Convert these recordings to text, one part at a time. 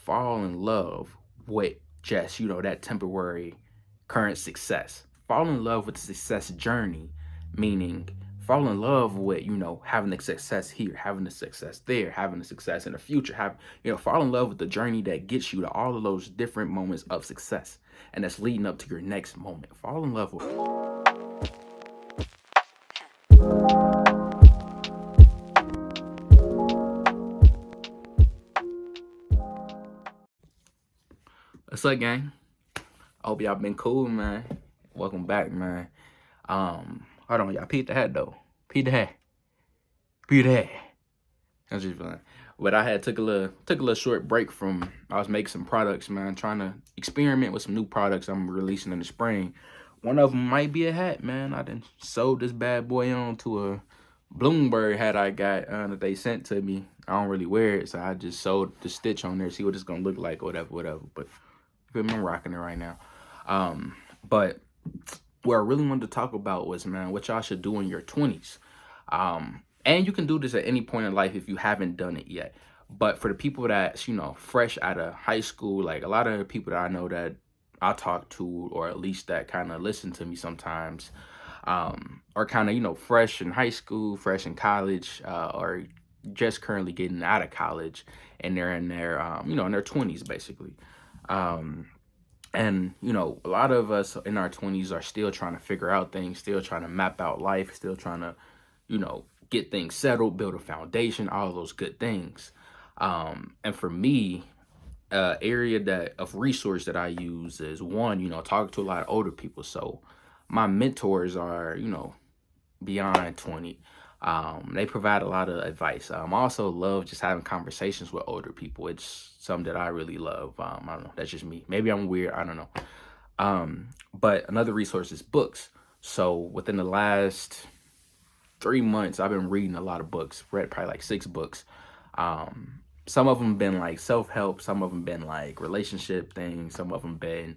fall in love with just, that temporary current success. Fall in love with the success journey, meaning fall in love with, having the success here, having the success there, having the success in the future, fall in love with the journey that gets you to all of those different moments of success and that's leading up to your next moment. Fall in love with What's up, gang? I hope y'all been cool, man. Welcome back, man. Hold on, y'all. Peep the hat though. Peep the hat. Peep the hat. That's just fun. But I had took a little short break from. I was making some products, man. Trying to experiment with some new products I'm releasing in the spring. One of them might be a hat, man. I done sold this bad boy on to a Bloomberg hat I got that they sent to me. I don't really wear it, so I just sewed the stitch on there, see what it's gonna look like, or whatever. But I'm rocking it right now. But what I really wanted to talk about was, man, what y'all should do in your 20s. And you can do this at any point in life if you haven't done it yet. But for the people that's, fresh out of high school, like a lot of the people that I know that I talk to, or at least that kind of listen to me sometimes, are kind of, fresh in high school, fresh in college, or just currently getting out of college, and they're in their, in their 20s, basically. And, a lot of us in our 20s are still trying to figure out things, still trying to map out life, still trying to, get things settled, build a foundation, all of those good things. And for me, area of resource that I use is one, talking to a lot of older people. So my mentors are, beyond 20. They provide a lot of advice. I also love just having conversations with older people. It's something that I really love. I don't know. That's just me. Maybe I'm weird. I don't know. But another resource is books. So within the last 3 months, I've been reading a lot of books. Read probably like 6 books. Some of them been like self-help. Some of them been like relationship things. Some of them been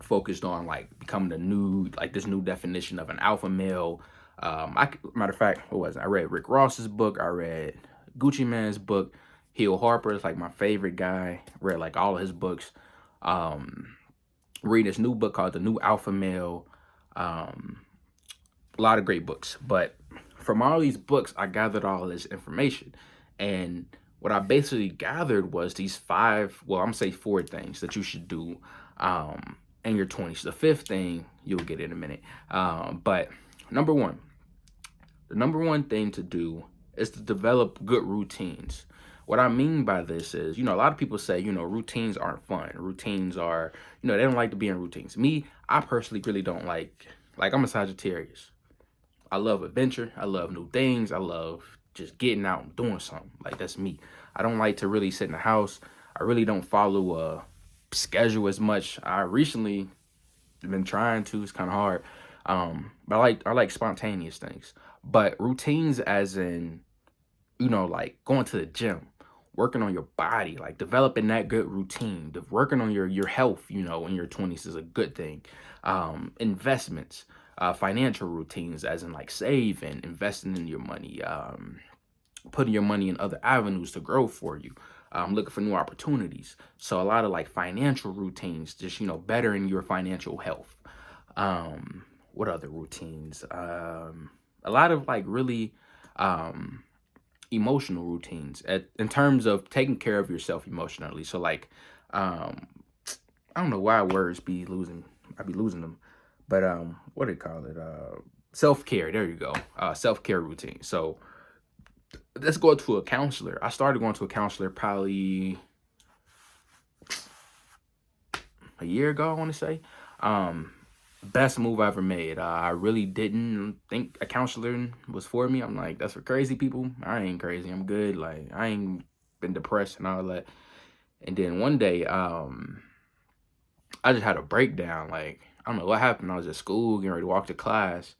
focused on like becoming this new definition of an alpha male. Matter of fact, what was it? I read Rick Ross's book. I read Gucci Mane's book. Hill Harper is like my favorite guy. Read like all of his books. Read this new book called The New Alpha Male. A lot of great books. But from all these books, I gathered all this information. And what I basically gathered was these 5, well, I'm gonna say 4 things that you should do in your 20s. The 5th thing you'll get in a minute. But number 1, the number 1 thing to do is to develop good routines. What I mean by this is, a lot of people say, routines aren't fun. Routines are, they don't like to be in routines. Me, I personally really don't like I'm a Sagittarius. I love adventure. I love new things. I love just getting out and doing something. Like, that's me. I don't like to really sit in the house. I really don't follow a schedule as much. I recently been trying to. It's kind of hard. But I like spontaneous things. But routines as in, like going to the gym, working on your body, like developing that good routine, working on your health, in your 20s is a good thing. Investments, financial routines as in like saving, investing in your money, putting your money in other avenues to grow for you. Looking for new opportunities. So a lot of like financial routines, just, bettering your financial health. What other routines? A lot of like really emotional routines in terms of taking care of yourself emotionally. So like, I don't know why words be losing. I be losing them, but what do they call it? Self-care. There you go. Self-care routine. So let's go to a counselor. I started going to a counselor probably a year ago, I want to say. Best move I ever made. I really didn't think a counselor was for me. I'm like, that's for crazy people. I ain't crazy. I'm good. Like, I ain't been depressed and all that. And then one day, I just had a breakdown. Like, I don't know what happened. I was at school, getting ready to walk to class,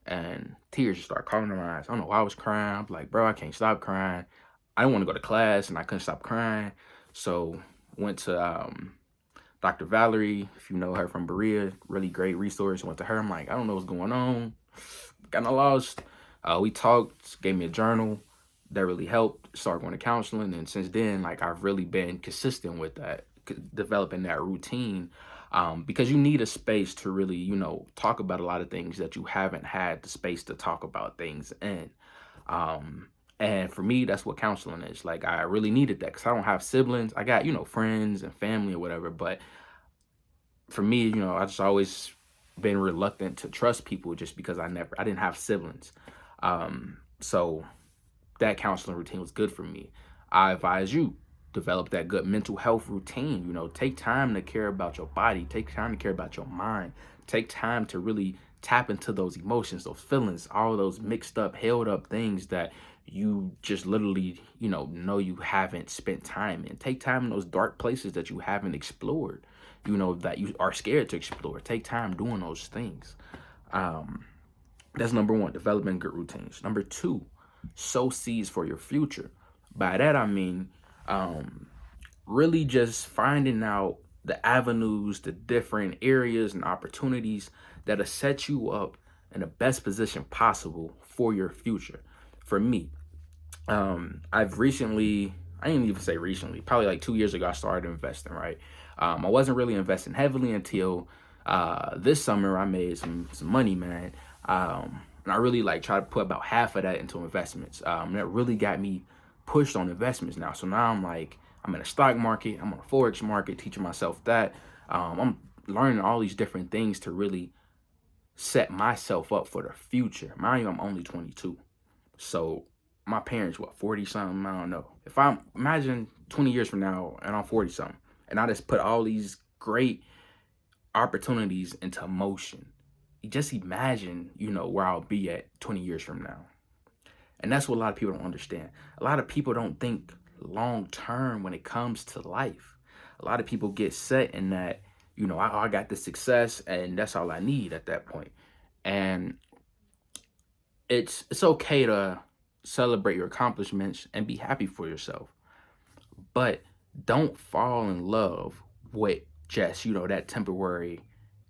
and tears just started coming to my eyes. I don't know why I was crying. I'm like, bro, I can't stop crying. I didn't want to go to class, and I couldn't stop crying. So went to Dr. Valerie, if you know her from Berea, really great resource. Went to her. I'm like, I don't know what's going on. Kind of lost. We talked, gave me a journal, that really helped. Start going to counseling, and since then, like, I've really been consistent with that, developing that routine, because you need a space to really, talk about a lot of things that you haven't had the space to talk about things in. And for me, that's what counseling is. Like, I really needed that because I don't have siblings. I got, friends and family or whatever, but for me, I just always been reluctant to trust people just because I didn't have siblings. So that counseling routine was good for me. I advise you, develop that good mental health routine. Take time to care about your body, take time to care about your mind, take time to really tap into those emotions, those feelings, all those mixed up, held up things that you just literally, know you haven't spent time in. Take time in those dark places that you haven't explored, that you are scared to explore. Take time doing those things. That's number one, developing good routines. Number two, sow seeds for your future. By that, I mean, really just finding out the avenues, the different areas and opportunities that'll set you up in the best position possible for your future. For me, I've recently, I didn't even say recently, probably like 2 years ago, I started investing, right? I wasn't really investing heavily until this summer. I made some money, man. And I really like try to put about half of that into investments. That really got me pushed on investments now. So now I'm in a stock market, I'm on a Forex market, teaching myself that. I'm learning all these different things to really set myself up for the future. Mind you, I'm only 22. So my parents, what, 40 something? I don't know. If I imagine 20 years from now and I'm 40 something, and I just put all these great opportunities into motion, you just imagine, where I'll be at 20 years from now. And that's what a lot of people don't understand. A lot of people don't think long term when it comes to life. A lot of people get set in that, I got the success and that's all I need at that point. And it's okay to celebrate your accomplishments and be happy for yourself, but don't fall in love with just, that temporary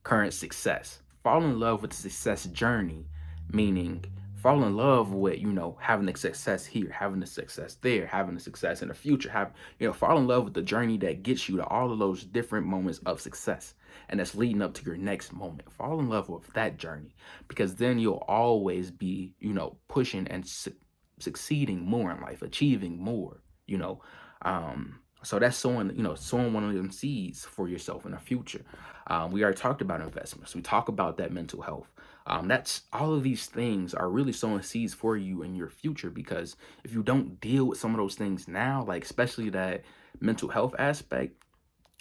current success. Fall in love with the success journey, meaning fall in love with, having the success here, having the success there, having the success in the future, fall in love with the journey that gets you to all of those different moments of success and that's leading up to your next moment. Fall in love with that journey, because then you'll always be, pushing and succeeding more in life, achieving more, so that's sowing one of them seeds for yourself in the future. We already talked about investments. We talk about that mental health. That's all of these things are really sowing seeds for you in your future, because if you don't deal with some of those things now, like especially that mental health aspect,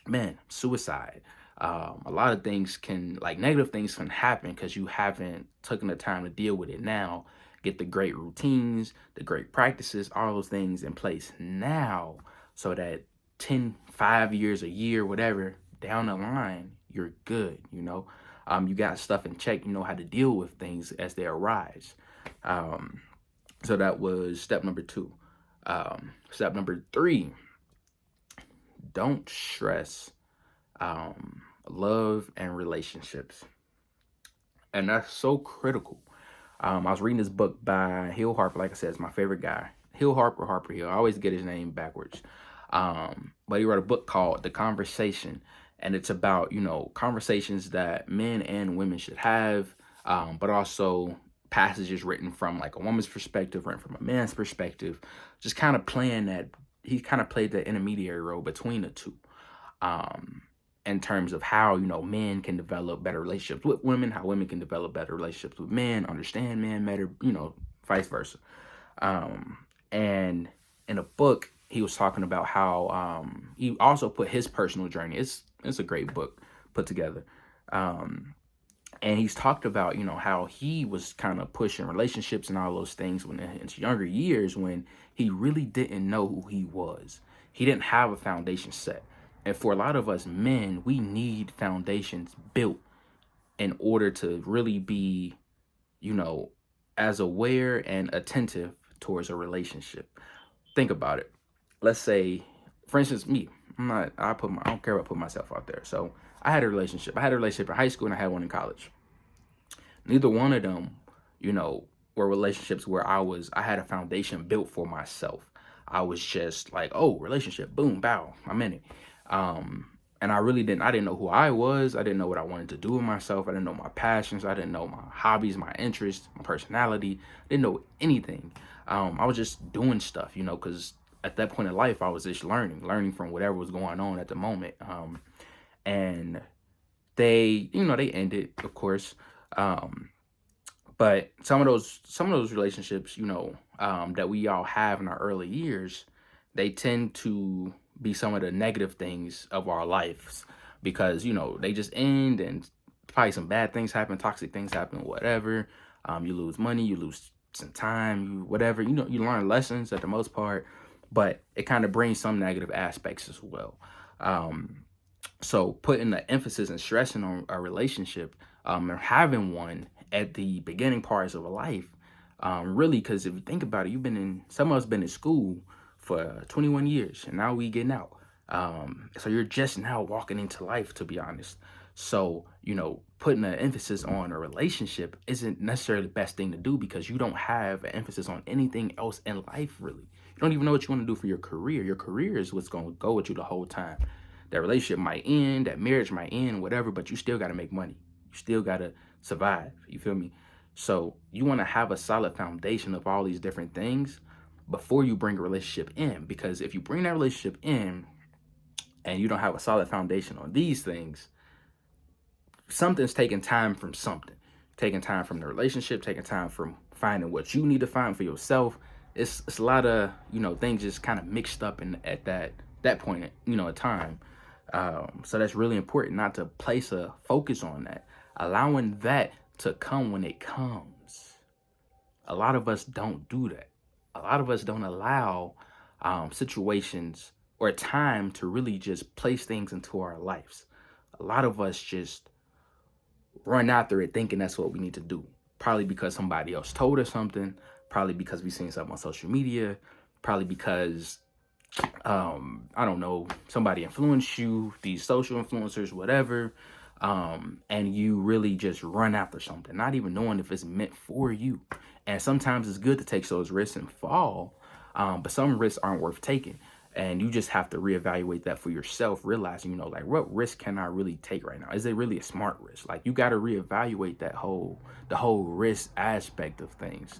man, suicide. A lot of things like negative things can happen because you haven't taken the time to deal with it now. Get the great routines, the great practices, all those things in place now, so that 10, 5 years, a year, whatever, down the line, you're good, you got stuff in check, you know how to deal with things as they arise. So that was step number two. Step number three, don't stress love and relationships. And that's so critical. I was reading this book by Hill Harper. Like I said, it's my favorite guy. Harper Hill. I always get his name backwards. But he wrote a book called The Conversation. And it's about, conversations that men and women should have, but also passages written from like a woman's perspective, written from a man's perspective, just kind of playing that. He kind of played the intermediary role between the two. In terms of how, men can develop better relationships with women, how women can develop better relationships with men, understand men better, vice versa. And in a book, he was talking about how he also put his personal journey. It's a great book put together. And he's talked about, how he was kind of pushing relationships and all those things when in his younger years, when he really didn't know who he was. He didn't have a foundation set. And for a lot of us men, we need foundations built in order to really be, as aware and attentive towards a relationship. Think about it. Let's say, for instance, me. I don't care about putting myself out there. So I had a relationship. I had a relationship in high school and I had one in college. Neither one of them, were relationships where I had a foundation built for myself. I was just like, oh, relationship, boom, bow, I'm in it. And I didn't know who I was. I didn't know what I wanted to do with myself. I didn't know my passions. I didn't know my hobbies, my interests, my personality. I didn't know anything. I was just doing stuff, because at that point in life, I was just learning from whatever was going on at the moment. And they ended, of course. But some of those relationships, that we all have in our early years, they tend to be some of the negative things of our lives because they just end and probably some bad things happen, toxic things happen, whatever. You lose money, you lose some time, whatever. You learn lessons at the most part, but it kind of brings some negative aspects as well. So putting the emphasis and stressing on a relationship, or having one at the beginning parts of a life, really, because if you think about it, some of us been in school for 21 years, and now we getting out. So you're just now walking into life, to be honest. So, putting an emphasis on a relationship isn't necessarily the best thing to do because you don't have an emphasis on anything else in life, really. You don't even know what you want to do for your career. Your career is what's going to go with you the whole time. That relationship might end, that marriage might end, whatever, but you still got to make money. You still got to survive. You feel me? So you want to have a solid foundation of all these different things before you bring a relationship in. Because if you bring that relationship in and you don't have a solid foundation on these things, something's taking time from something. Taking time from the relationship, taking time from finding what you need to find for yourself. It's a lot of, things just kind of mixed up at that point, of time. So that's really important, not to place a focus on that, allowing that to come when it comes. A lot of us don't do that. A lot of us don't allow situations or time to really just place things into our lives. A lot of us just run after it thinking that's what we need to do. Probably because somebody else told us something, probably because we seen something on social media, probably because I don't know, somebody influenced you, these social influencers, whatever, and you really just run after something, not even knowing if it's meant for you. And sometimes it's good to take those risks and fall, but some risks aren't worth taking. And you just have to reevaluate that for yourself, realizing, like, what risk can I really take right now? Is it really a smart risk? Like, you got to reevaluate the whole risk aspect of things.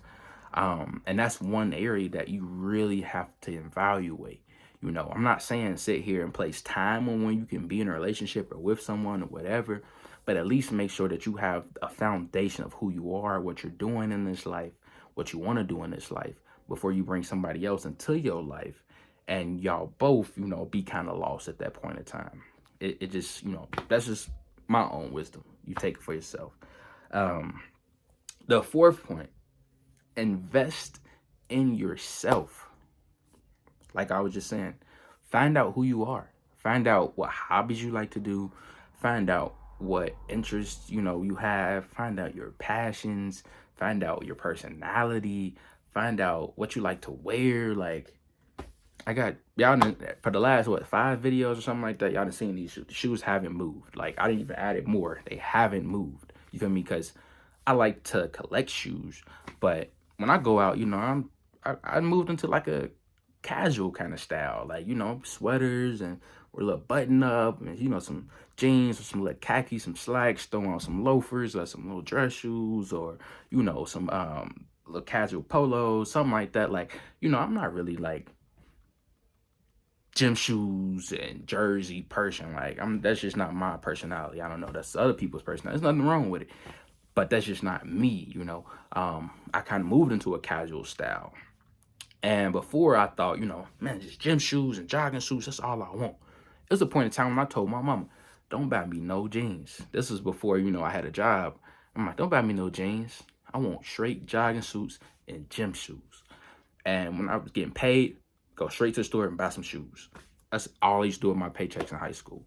And that's one area that you really have to evaluate. I'm not saying sit here and place time on when you can be in a relationship or with someone or whatever, but at least make sure that you have a foundation of who you are, what you're doing in this life, what you want to do in this life before you bring somebody else into your life and y'all both, be kind of lost at that point in time. It just, that's just my own wisdom. You take it for yourself. The fourth point, invest in yourself. Like I was just saying, find out who you are. Find out what hobbies you like to do. Find out what interests, you have. Find out your passions. Find out your personality. Find out what you like to wear. Like, I got, y'all, for the last, 5 videos or something like that, y'all done seen these shoes. The shoes haven't moved. Like, I didn't even add it more. They haven't moved. You feel me? Because I like to collect shoes. But when I go out, I moved into like a casual kind of style, like sweaters and or a little button up and some jeans or some little khakis, some slacks, throw on some loafers or some little dress shoes or some little casual polos, something like that. Like I'm not really like gym shoes and jersey person. Like that's just not my personality. I don't know, that's other people's personality. There's nothing wrong with it, but that's just not me. I kind of moved into a casual style. And before I thought, man, just gym shoes and jogging shoes, that's all I want. It was a point in time when I told my mama, don't buy me no jeans. This was before, I had a job. I'm like, don't buy me no jeans. I want straight jogging suits and gym shoes. And when I was getting paid, go straight to the store and buy some shoes. That's all I used to do with my paychecks in high school.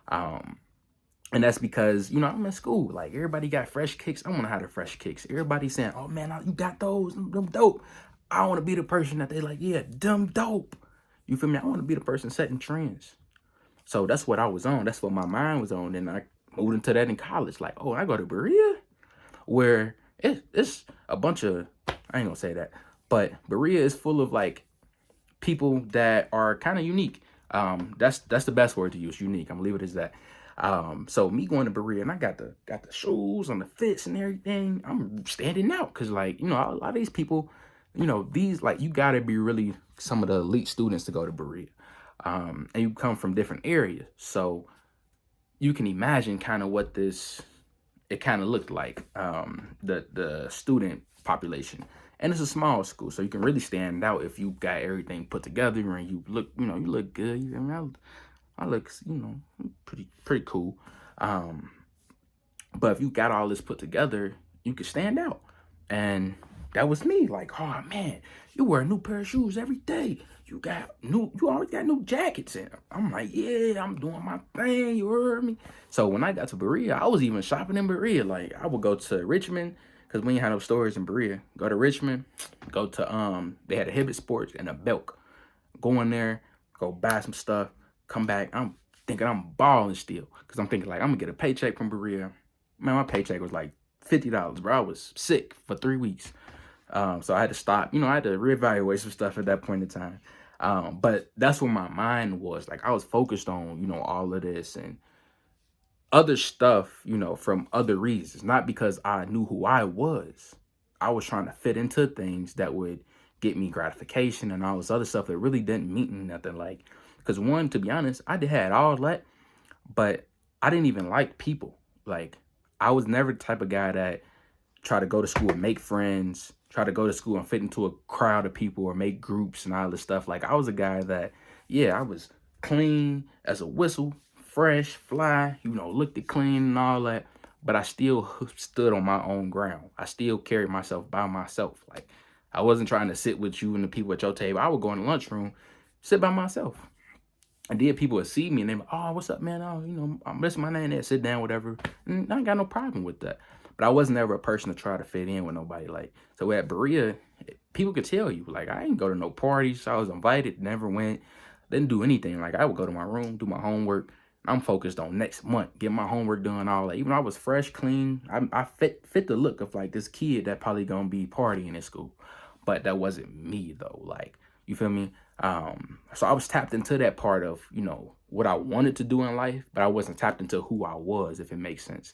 And that's because, I'm in school. Like, everybody got fresh kicks. I want to have the fresh kicks. Everybody saying, oh, man, you got those. Them dope. I want to be the person that they like, yeah, dumb dope. You feel me? I want to be the person setting trends. So that's what I was on. That's what my mind was on. And I moved into that in college. Like, oh, I go to Berea, where It's a bunch of, I ain't gonna say that, but Berea is full of like people that are kind of unique. That's the best word to use, unique. I'm gonna leave it as that. So me going to Berea and I got the shoes and the fits and everything. I'm standing out because like, you know, a lot of these people, you know, these like you gotta be really some of the elite students to go to Berea. And you come from different areas. So you can imagine kind of what it kind of looked like, the student population. And it's a small school, so you can really stand out if you got everything put together and you look, you know, you look good. I mean, I look, you know, pretty cool. But if you got all this put together, you can stand out. And that was me. Like, oh man, you wear a new pair of shoes every day. You always got new jackets in. I'm like, yeah, I'm doing my thing. You heard me? So when I got to Berea, I was even shopping in Berea. Like I would go to Richmond, because we ain't had no stores in Berea. Go to Richmond, go to they had a Hibbett Sports and a Belk. Go in there, go buy some stuff, come back. I'm thinking I'm balling still. Cause I'm thinking like I'm gonna get a paycheck from Berea. Man, my paycheck was like $50, bro. I was sick for 3 weeks. So I had to stop, you know, I had to reevaluate some stuff at that point in time. But that's where my mind was. Like I was focused on, you know, all of this and other stuff, you know, from other reasons, not because I knew who I was. I was trying to fit into things that would get me gratification and all this other stuff that really didn't mean nothing. Like, because one, to be honest, I did had all that, but I didn't even like people. Like, I was never the type of guy that try to go to school and make friends, try to go to school and fit into a crowd of people or make groups and all this stuff. Like, I was a guy that, yeah, I was clean as a whistle, fresh, fly, you know, looked it clean and all that. But I still stood on my own ground. I still carried myself by myself. Like, I wasn't trying to sit with you and the people at your table. I would go in the lunchroom, sit by myself. And then people would see me and they were, oh, what's up, man? Oh, you know, I'm missing my name there, sit down, whatever. And I ain't got no problem with that. But I wasn't ever a person to try to fit in with nobody. Like, so at Berea, people could tell you, like, I ain't go to no parties. I was invited, never went, didn't do anything. Like, I would go to my room, do my homework. I'm focused on next month, get my homework done, all that. Even though I was fresh, clean, I fit the look of like this kid that probably gonna be partying in school. But that wasn't me though. Like, you feel me? So I was tapped into that part of, you know, what I wanted to do in life, but I wasn't tapped into who I was, if it makes sense.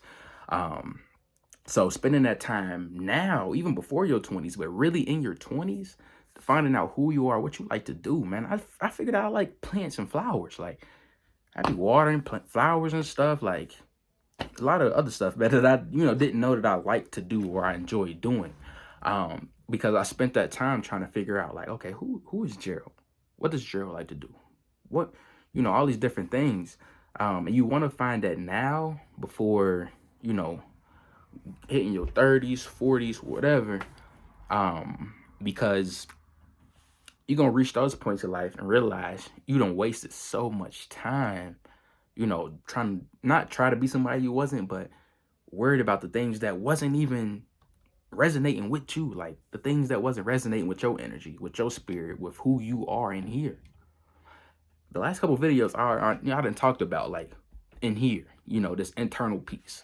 So spending that time now, even before your 20s, but really in your 20s, finding out who you are, what you like to do, man. I figured out I like plants and flowers. Like, I be watering flowers and stuff, like a lot of other stuff that I, you know, didn't know that I like to do or I enjoy doing. Because I spent that time trying to figure out, like, okay, who is Gerald? What does Gerald like to do? What, you know, all these different things. And you want to find that now before, you know, hitting your 30s, 40s, whatever. Because you're going to reach those points in life and realize you done wasted so much time, you know, not try to be somebody you wasn't, but worried about the things that wasn't even resonating with you, like the things that wasn't resonating with your energy, with your spirit, with who you are in here. The last couple of videos you know, I done talked about like in here, you know, this internal piece.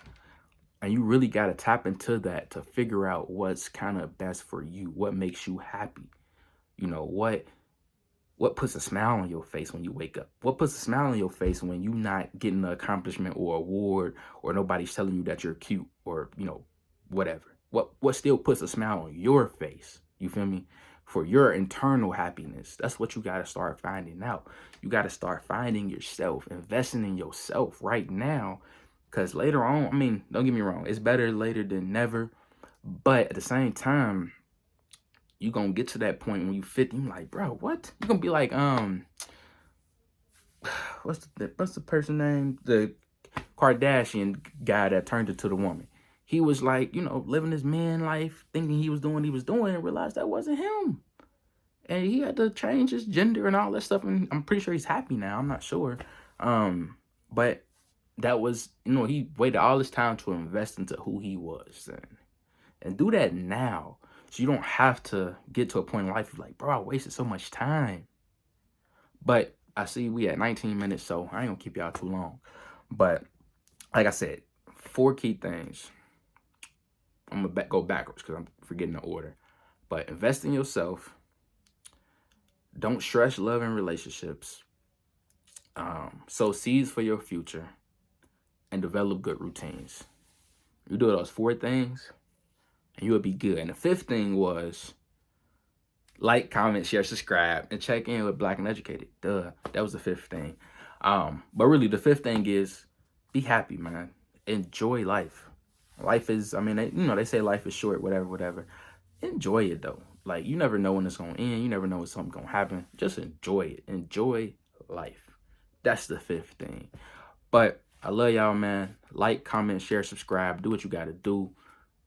And you really got to tap into that to figure out what's kind of best for you, what makes you happy. You know, what puts a smile on your face when you wake up? What puts a smile on your face when you're not getting an accomplishment or award or nobody's telling you that you're cute or, you know, whatever? What still puts a smile on your face? You feel me? For your internal happiness. That's what you got to start finding out. You got to start finding yourself, investing in yourself right now. Because later on, I mean, don't get me wrong, it's better later than never. But at the same time, you're going to get to that point when you 50, you're like, bro, what? You're going to be like, what's the person name? The Kardashian guy that turned into the woman. He was like, you know, living his man life, thinking he was doing what he was doing, and realized that wasn't him. And he had to change his gender and all that stuff. And I'm pretty sure he's happy now. I'm not sure. But that was, you know, he waited all this time to invest into who he was. And do that now. So you don't have to get to a point in life of like, bro, I wasted so much time. But I see we at 19 minutes, so I ain't gonna keep y'all too long. But like I said, 4 key things. I'm gonna go backwards because I'm forgetting the order. But invest in yourself. Don't stress love and relationships. Sow seeds for your future, and develop good routines. You do those 4 things, and you'll be good. And the 5th thing was like, comment, share, subscribe, and check in with Black and Educated. Duh, that was the 5th thing. But really, the 5th thing is be happy, man. Enjoy life. Life is, I mean, they say life is short, whatever. Enjoy it though. Like, you never know when it's gonna end. You never know when something's gonna happen. Just enjoy it. Enjoy life. That's the 5th thing. But I love y'all, man. Like, comment, share, subscribe. Do what you gotta do.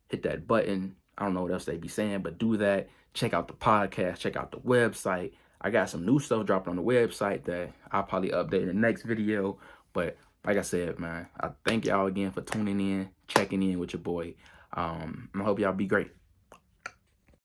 Hit that button. I don't know what else they be saying, but do that. Check out the podcast. Check out the website. I got some new stuff dropping on the website that I'll probably update in the next video. But like I said, man, I thank y'all again for tuning in, checking in with your boy. I hope y'all be great.